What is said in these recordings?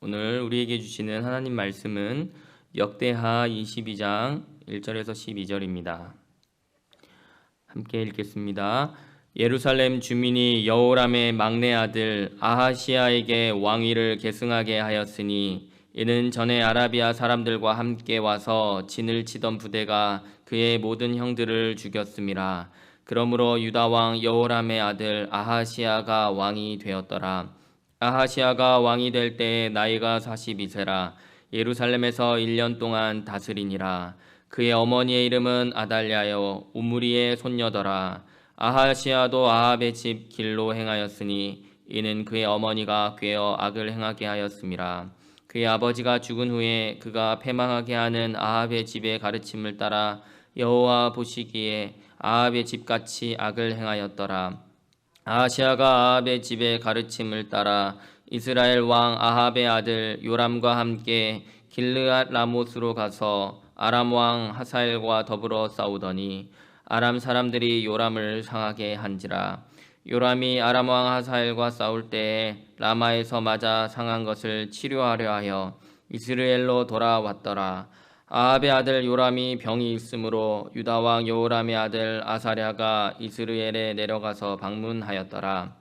오늘 우리에게 주시는 하나님 말씀은 역대하 22장 1절에서 12절입니다. 함께 읽겠습니다. 예루살렘 주민이 여호람의 막내 아들 아하시야에게 왕위를 계승하게 하였으니 이는 전에 아라비아 사람들과 함께 와서 진을 치던 부대가 그의 모든 형들을 죽였음이라. 그러므로 유다 왕 여호람의 아들 아하시야가 왕이 되었더라. 아하시야가 왕이 될 때에 나이가 42세라. 예루살렘에서 1년 동안 다스리니라. 그의 어머니의 이름은 아달랴여 우므리의 손녀더라. 아하시야도 아합의 집 길로 행하였으니 이는 그의 어머니가 꾀어 악을 행하게 하였음이라. 그의 아버지가 죽은 후에 그가 패망하게 하는 아합의 집의 가르침을 따라 여호와 보시기에 아합의 집같이 악을 행하였더라. 아하시야가 아합의 집의 가르침을 따라 이스라엘 왕 아합의 아들 요람과 함께 길르앗 라못으로 가서 아람 왕 하사엘과 더불어 싸우더니 아람 사람들이 요람을 상하게 한지라. 요람이 아람 왕 하사엘과 싸울 때에 라마에서 맞아 상한 것을 치료하려 하여 이스라엘로 돌아왔더라. 아합의 아들 요람이 병이 있으므로 유다 왕 여호람의 아들 아사랴가 이스라엘에 내려가서 방문하였더라.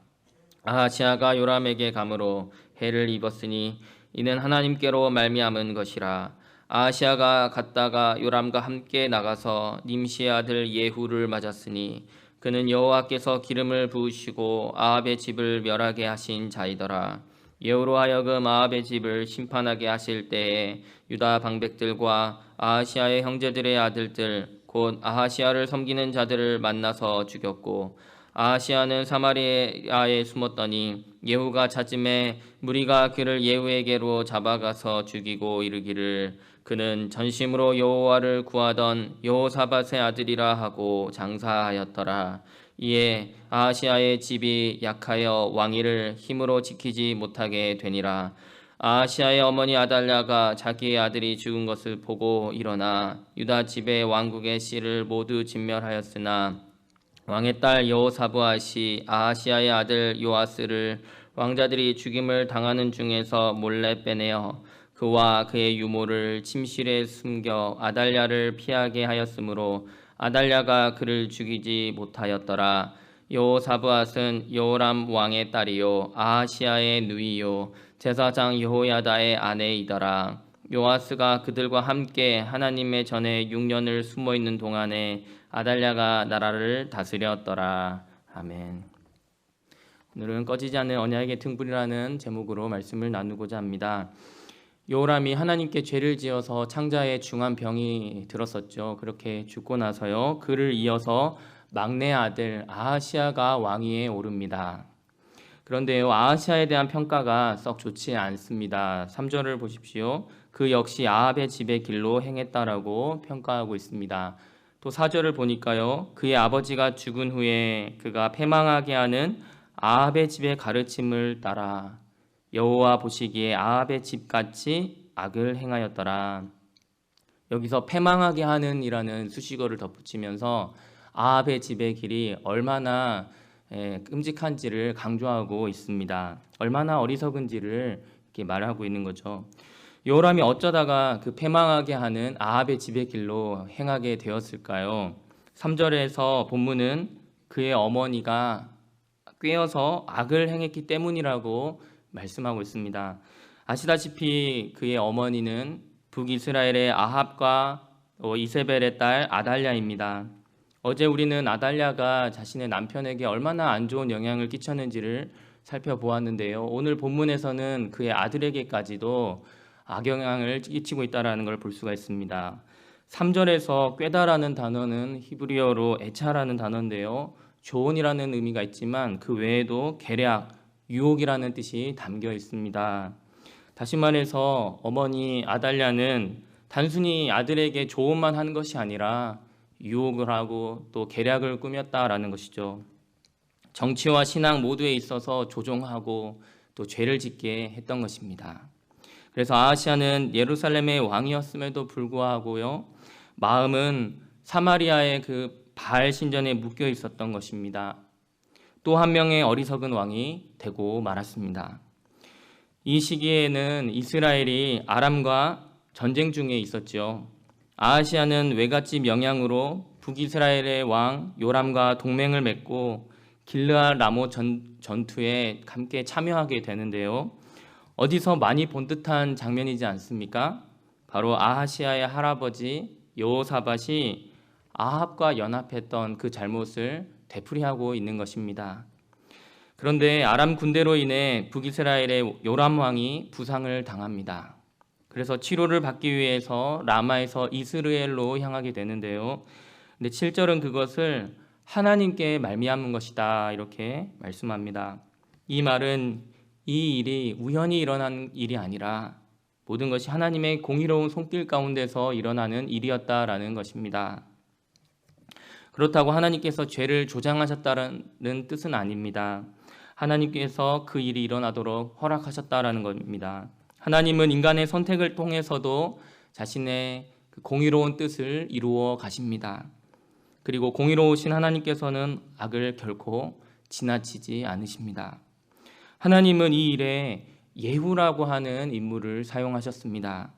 아하시야가 요람에게 감으로 해를 입었으니 이는 하나님께로 말미암은 것이라. 아하시야가 갔다가 요람과 함께 나가서 님시의 아들 예후를 맞았으니 그는 여호와께서 기름을 부으시고 아합의 집을 멸하게 하신 자이더라. 예후로 하여금 아합의 집을 심판하게 하실 때에 유다 방백들과 아하시야의 형제들의 아들들 곧 아하시야를 섬기는 자들을 만나서 죽였고 아하시야는 사마리아에 숨었더니 예후가 찾음에 무리가 그를 예후에게로 잡아가서 죽이고 이르기를 그는 전심으로 여호와를 구하던 여호사밧의 아들이라 하고 장사하였더라. 이에 아하시야의 집이 약하여 왕위를 힘으로 지키지 못하게 되니라. 아하시야의 어머니 아달랴가 자기의 아들이 죽은 것을 보고 일어나 유다 집의 왕국의 씨를 모두 진멸하였으나 왕의 딸 여호사브앗이 아하시야의 아들 요아스를 왕자들이 죽임을 당하는 중에서 몰래 빼내어 그와 그의 유모를 침실에 숨겨 아달랴를 피하게 하였으므로 아달랴가 그를 죽이지 못하였더라. 여호사브앗은 여호람 왕의 딸이요 아하시야의 누이요 제사장 여호야다의 아내이더라. 요아스가 그들과 함께 하나님의 전에 6년을 숨어 있는 동안에 아달랴가 나라를 다스렸더라. 아멘. 오늘은 꺼지지 않는 언약의 등불이라는 제목으로 말씀을 나누고자 합니다. 여호람이 하나님께 죄를 지어서 창자에 중한 병이 들었었죠. 그렇게 죽고 나서요. 그를 이어서 막내 아들 아하시야가 왕위에 오릅니다. 그런데요, 아하시야에 대한 평가가 썩 좋지 않습니다. 3절을 보십시오. 그 역시 아합의 집의 길로 행했다라고 평가하고 있습니다. 또 4절을 보니까요, 그의 아버지가 죽은 후에 그가 패망하게 하는 아합의 집의 가르침을 따라 여호와 보시기에 아합의 집같이 악을 행하였더라. 여기서 패망하게 하는 이라는 수식어를 덧붙이면서 아합의 집의 길이 얼마나 끔찍한지를 강조하고 있습니다. 얼마나 어리석은지를 이렇게 말하고 있는 거죠. 여호람이 어쩌다가 그 패망하게 하는 아합의 집의 길로 행하게 되었을까요? 3절에서 본문은 그의 어머니가 꾀어서 악을 행했기 때문이라고 말씀하고 있습니다. 아시다시피 그의 어머니는 북이스라엘의 아합과 이세벨의 딸 아달랴입니다. 어제 우리는 아달랴가 자신의 남편에게 얼마나 안 좋은 영향을 끼쳤는지를 살펴보았는데요. 오늘 본문에서는 그의 아들에게까지도 악영향을 끼치고 있다는 걸 볼 수가 있습니다. 3절에서 꾀다라는 단어는 히브리어로 애차라는 단어인데요. 조언이라는 의미가 있지만 그 외에도 계략, 유혹이라는 뜻이 담겨 있습니다. 다시 말해서 어머니 아달랴는 단순히 아들에게 조언만 하는 것이 아니라 유혹을 하고 또 계략을 꾸몄다라는 것이죠. 정치와 신앙 모두에 있어서 조종하고 또 죄를 짓게 했던 것입니다. 그래서 아하시야는 예루살렘의 왕이었음에도 불구하고요, 마음은 사마리아의 그 바알 신전에 묶여 있었던 것입니다. 또 한 명의 어리석은 왕이 되고 말았습니다. 이 시기에는 이스라엘이 아람과 전쟁 중에 있었죠. 아하시아는 외갓집 영향으로 북이스라엘의 왕 요람과 동맹을 맺고 길르앗 라못 전투에 함께 참여하게 되는데요. 어디서 많이 본 듯한 장면이지 않습니까? 바로 아하시아의 할아버지 여호사밧이 아합과 연합했던 그 잘못을 되풀이하고 있는 것입니다. 그런데 아람 군대로 인해 북이스라엘의 요람 왕이 부상을 당합니다. 그래서 치료를 받기 위해서 라마에서 이스라엘로 향하게 되는데요. 근데 7절은 그것을 하나님께 말미암은 것이다 이렇게 말씀합니다. 이 말은 이 일이 우연히 일어난 일이 아니라 모든 것이 하나님의 공의로운 손길 가운데서 일어나는 일이었다라는 것입니다. 그렇다고 하나님께서 죄를 조장하셨다는 뜻은 아닙니다. 하나님께서 그 일이 일어나도록 허락하셨다라는 겁니다. 하나님은 인간의 선택을 통해서도 자신의 공의로운 뜻을 이루어 가십니다. 그리고 공의로우신 하나님께서는 악을 결코 지나치지 않으십니다. 하나님은 이 일에 예후라고 하는 인물을 사용하셨습니다.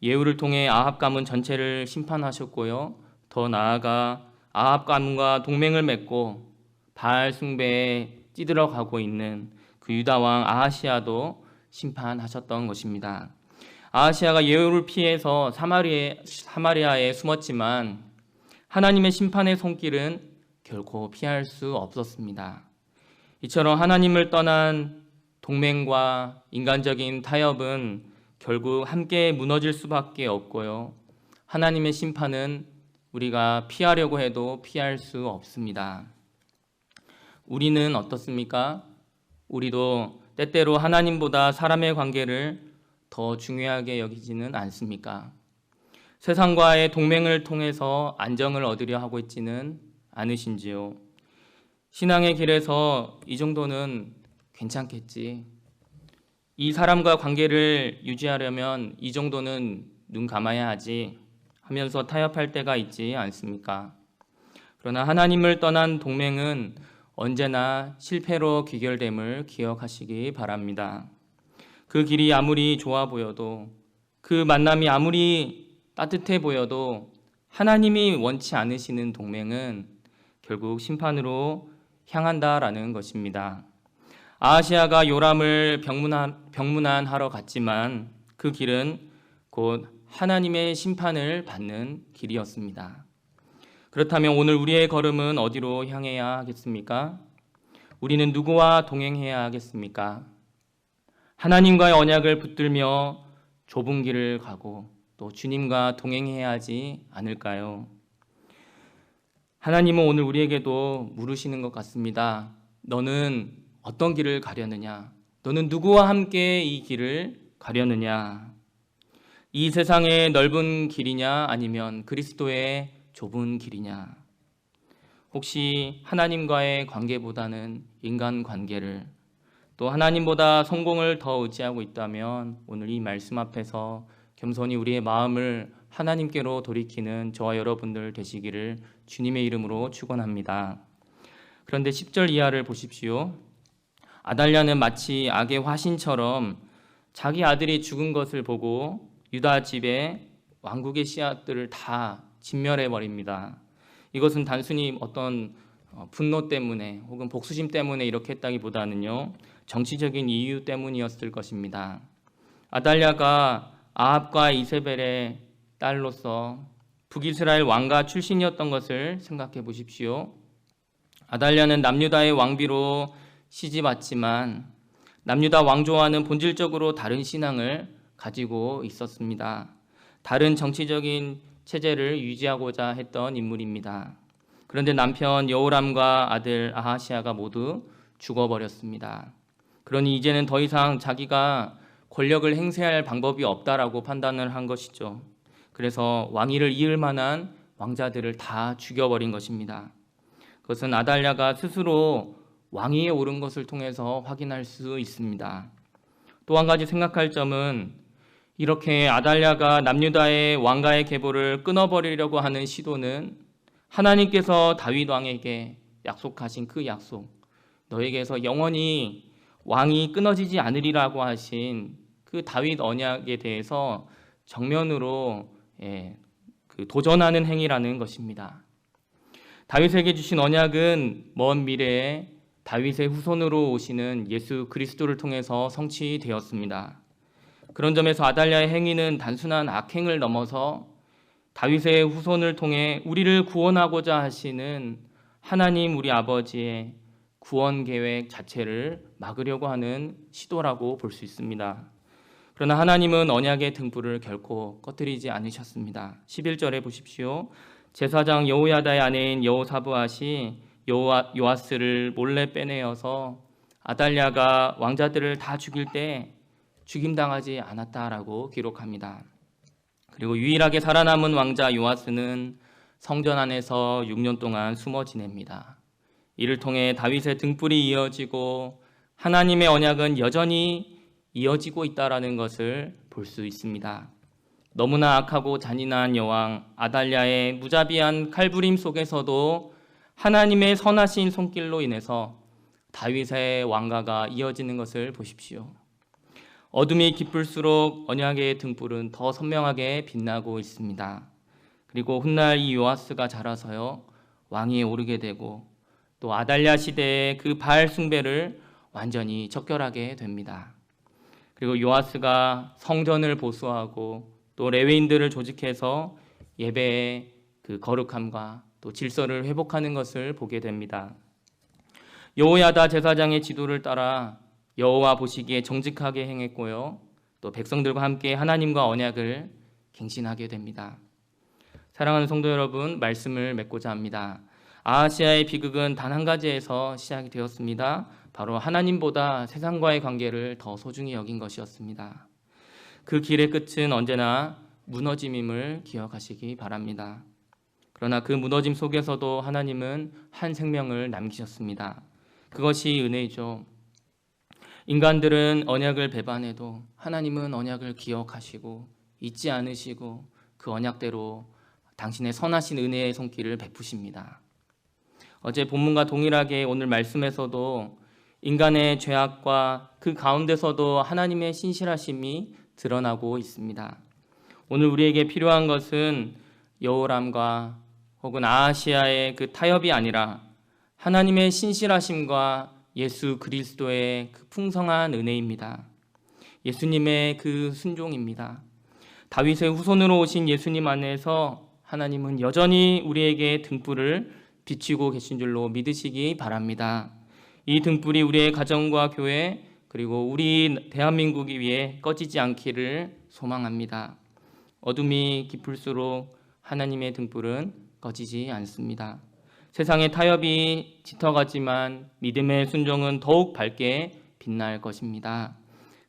예후를 통해 아합 가문 전체를 심판하셨고요. 더 나아가 아합 가문과 동맹을 맺고 바알 숭배에 찌들어가고 있는 그 유다 왕 아하시아도 심판하셨던 것입니다. 아하시아가 예후를 피해서 사마리아에 숨었지만 하나님의 심판의 손길은 결코 피할 수 없었습니다. 이처럼 하나님을 떠난 동맹과 인간적인 타협은 결국 함께 무너질 수밖에 없고요. 하나님의 심판은 우리가 피하려고 해도 피할 수 없습니다. 우리는 어떻습니까? 우리도 때때로 하나님보다 사람의 관계를 더 중요하게 여기지는 않습니까? 세상과의 동맹을 통해서 안정을 얻으려 하고 있지는 않으신지요? 신앙의 길에서 이 정도는 괜찮겠지. 이 사람과 관계를 유지하려면 이 정도는 눈 감아야 하지 하면서 타협할 때가 있지 않습니까? 그러나 하나님을 떠난 동맹은 언제나 실패로 귀결됨을 기억하시기 바랍니다. 그 길이 아무리 좋아 보여도, 그 만남이 아무리 따뜻해 보여도 하나님이 원치 않으시는 동맹은 결국 심판으로 향한다라는 것입니다. 아하시아가 요람을 병문안하러 갔지만 그 길은 곧 하나님의 심판을 받는 길이었습니다. 그렇다면 오늘 우리의 걸음은 어디로 향해야 하겠습니까? 우리는 누구와 동행해야 하겠습니까? 하나님과의 언약을 붙들며 좁은 길을 가고 또 주님과 동행해야 하지 않을까요? 하나님은 오늘 우리에게도 물으시는 것 같습니다. 너는 어떤 길을 가려느냐? 너는 누구와 함께 이 길을 가려느냐? 이 세상의 넓은 길이냐 아니면 그리스도의 좁은 길이냐? 혹시 하나님과의 관계보다는 인간 관계를, 또 하나님보다 성공을 더 의지하고 있다면 오늘 이 말씀 앞에서 겸손히 우리의 마음을 하나님께로 돌이키는 저와 여러분들 되시기를 주님의 이름으로 축원합니다. 그런데 10절 이하를 보십시오. 아달랴는 마치 악의 화신처럼 자기 아들이 죽은 것을 보고 유다 집의 왕국의 씨앗들을 다 진멸해 버립니다. 이것은 단순히 어떤 분노 때문에 혹은 복수심 때문에 이렇게 했다기보다는요, 정치적인 이유 때문이었을 것입니다. 아달랴가 아합과 이세벨의 딸로서 북이스라엘 왕가 출신이었던 것을 생각해 보십시오. 아달랴는 남유다의 왕비로 시집왔지만 남유다 왕조와는 본질적으로 다른 신앙을 가지고 있었습니다. 다른 정치적인 체제를 유지하고자 했던 인물입니다. 그런데 남편 여호람과 아들 아하시아가 모두 죽어버렸습니다. 그러니 이제는 더 이상 자기가 권력을 행사할 방법이 없다라고 판단을 한 것이죠. 그래서 왕위를 이을 만한 왕자들을 다 죽여버린 것입니다. 그것은 아달랴가 스스로 왕위에 오른 것을 통해서 확인할 수 있습니다. 또 한 가지 생각할 점은 이렇게 아달랴가 남유다의 왕가의 계보를 끊어버리려고 하는 시도는 하나님께서 다윗 왕에게 약속하신 그 약속, 너에게서 영원히 왕이 끊어지지 않으리라고 하신 그 다윗 언약에 대해서 정면으로 도전하는 행위라는 것입니다. 다윗에게 주신 언약은 먼 미래에 다윗의 후손으로 오시는 예수 그리스도를 통해서 성취되었습니다. 그런 점에서 아달랴의 행위는 단순한 악행을 넘어서 다윗의 후손을 통해 우리를 구원하고자 하시는 하나님 우리 아버지의 구원 계획 자체를 막으려고 하는 시도라고 볼 수 있습니다. 그러나 하나님은 언약의 등불을 결코 꺼뜨리지 않으셨습니다. 11절에 보십시오. 제사장 여호야다의 아내인 여호사브앗이 요아스를 몰래 빼내어서 아달랴가 왕자들을 다 죽일 때 죽임당하지 않았다라고 기록합니다. 그리고 유일하게 살아남은 왕자 요아스는 성전 안에서 6년 동안 숨어 지냅니다. 이를 통해 다윗의 등불이 이어지고 하나님의 언약은 여전히 이어지고 있다라는 것을 볼 수 있습니다. 너무나 악하고 잔인한 여왕 아달랴의 무자비한 칼부림 속에서도 하나님의 선하신 손길로 인해서 다윗의 왕가가 이어지는 것을 보십시오. 어둠이 깊을수록 언약의 등불은 더 선명하게 빛나고 있습니다. 그리고 훗날 이 요아스가 자라서요 왕위에 오르게 되고 또 아달랴 시대의 그 바알 숭배를 완전히 척결하게 됩니다. 그리고 요아스가 성전을 보수하고 또 레위인들을 조직해서 예배의 그 거룩함과 또 질서를 회복하는 것을 보게 됩니다. 여호야다 제사장의 지도를 따라 여호와 보시기에 정직하게 행했고요. 또 백성들과 함께 하나님과 언약을 갱신하게 됩니다. 사랑하는 성도 여러분, 말씀을 맺고자 합니다. 아하시아의 비극은 단 한 가지에서 시작이 되었습니다. 바로 하나님보다 세상과의 관계를 더 소중히 여긴 것이었습니다. 그 길의 끝은 언제나 무너짐임을 기억하시기 바랍니다. 그러나 그 무너짐 속에서도 하나님은 한 생명을 남기셨습니다. 그것이 은혜이죠. 인간들은 언약을 배반해도 하나님은 언약을 기억하시고 잊지 않으시고 그 언약대로 당신의 선하신 은혜의 손길을 베푸십니다. 어제 본문과 동일하게 오늘 말씀에서도 인간의 죄악과 그 가운데서도 하나님의 신실하심이 드러나고 있습니다. 오늘 우리에게 필요한 것은 여호람과 혹은 아하시아의 그 타협이 아니라 하나님의 신실하심과 예수 그리스도의 그 풍성한 은혜입니다. 예수님의 그 순종입니다. 다윗의 후손으로 오신 예수님 안에서 하나님은 여전히 우리에게 등불을 비추고 계신 줄로 믿으시기 바랍니다. 이 등불이 우리의 가정과 교회 그리고 우리 대한민국이 위해 꺼지지 않기를 소망합니다. 어둠이 깊을수록 하나님의 등불은 꺼지지 않습니다. 세상의 타협이 짙어가지만 믿음의 순종은 더욱 밝게 빛날 것입니다.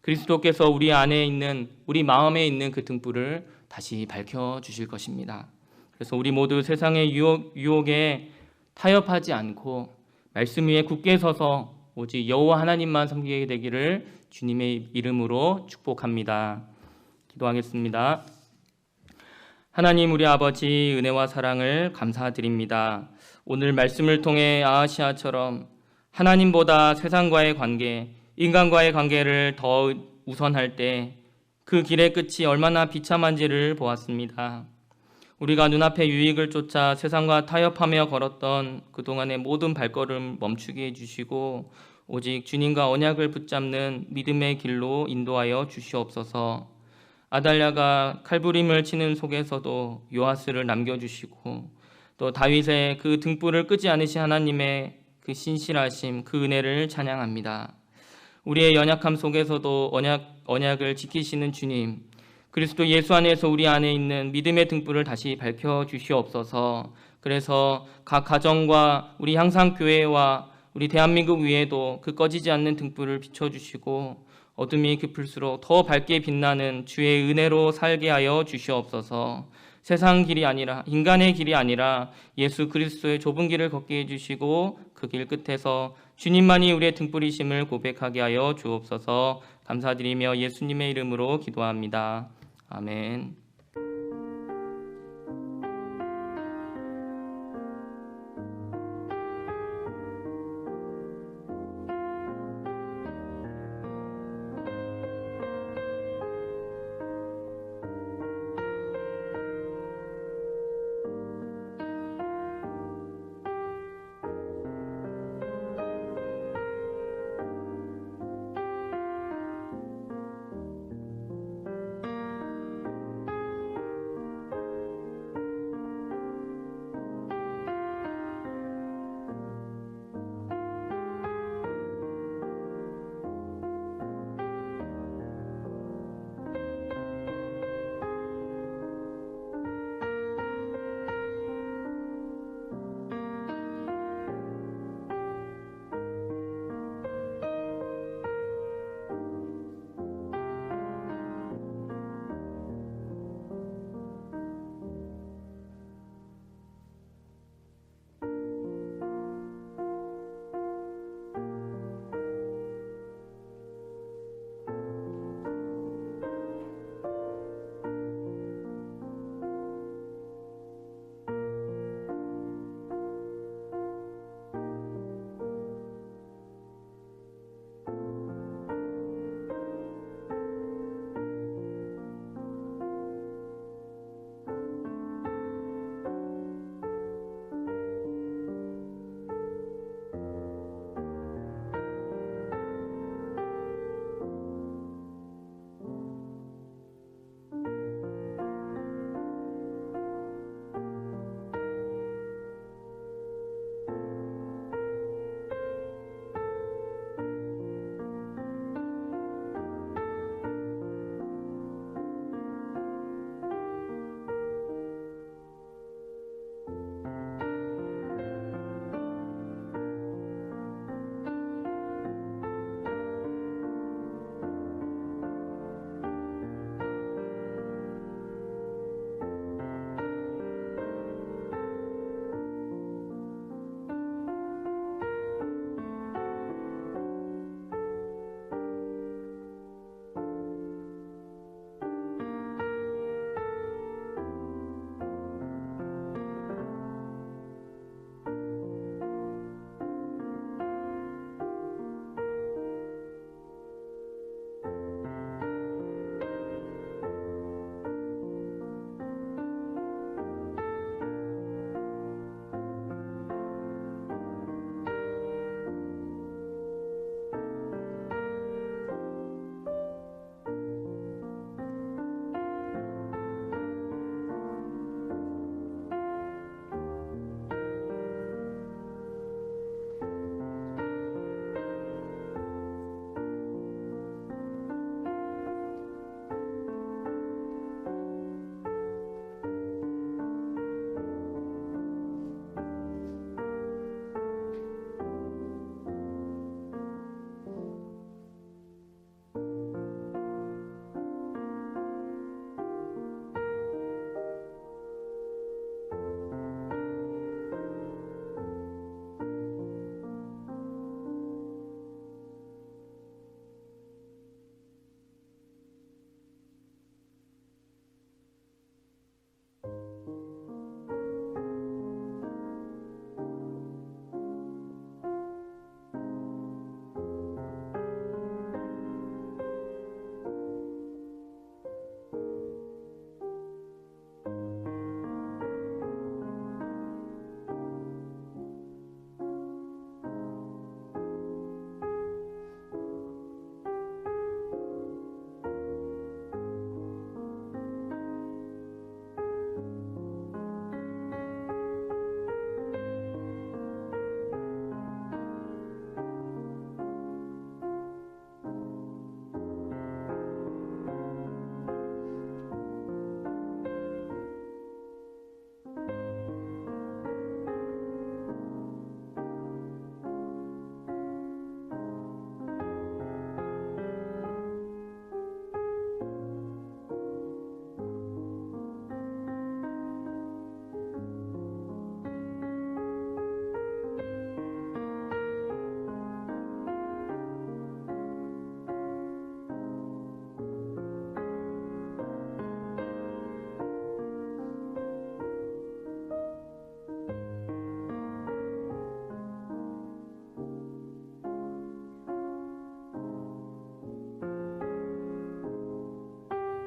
그리스도께서 우리 안에 있는 우리 마음에 있는 그 등불을 다시 밝혀주실 것입니다. 그래서 우리 모두 세상의 유혹에 타협하지 않고 말씀 위에 굳게 서서 오직 여호와 하나님만 섬기게 되기를 주님의 이름으로 축복합니다. 기도하겠습니다. 하나님 우리 아버지 은혜와 사랑을 감사드립니다. 오늘 말씀을 통해 아하시아처럼 하나님보다 세상과의 관계, 인간과의 관계를 더 우선할 때 그 길의 끝이 얼마나 비참한지를 보았습니다. 우리가 눈앞의 유익을 쫓아 세상과 타협하며 걸었던 그동안의 모든 발걸음 멈추게 해주시고 오직 주님과 언약을 붙잡는 믿음의 길로 인도하여 주시옵소서. 아달랴가 칼부림을 치는 속에서도 요아스를 남겨주시고 또 다윗의 그 등불을 끄지 않으신 하나님의 그 신실하심, 그 은혜를 찬양합니다. 우리의 연약함 속에서도 언약을 지키시는 주님, 그리스도 예수 안에서 우리 안에 있는 믿음의 등불을 다시 밝혀주시옵소서. 그래서 각 가정과 우리 향상교회와 우리 대한민국 위에도 그 꺼지지 않는 등불을 비춰주시고 어둠이 깊을수록 더 밝게 빛나는 주의 은혜로 살게 하여 주시옵소서. 세상 길이 아니라 인간의 길이 아니라 예수 그리스도의 좁은 길을 걷게 해주시고 그 길 끝에서 주님만이 우리의 등불이심을 고백하게 하여 주옵소서. 감사드리며 예수님의 이름으로 기도합니다. 아멘.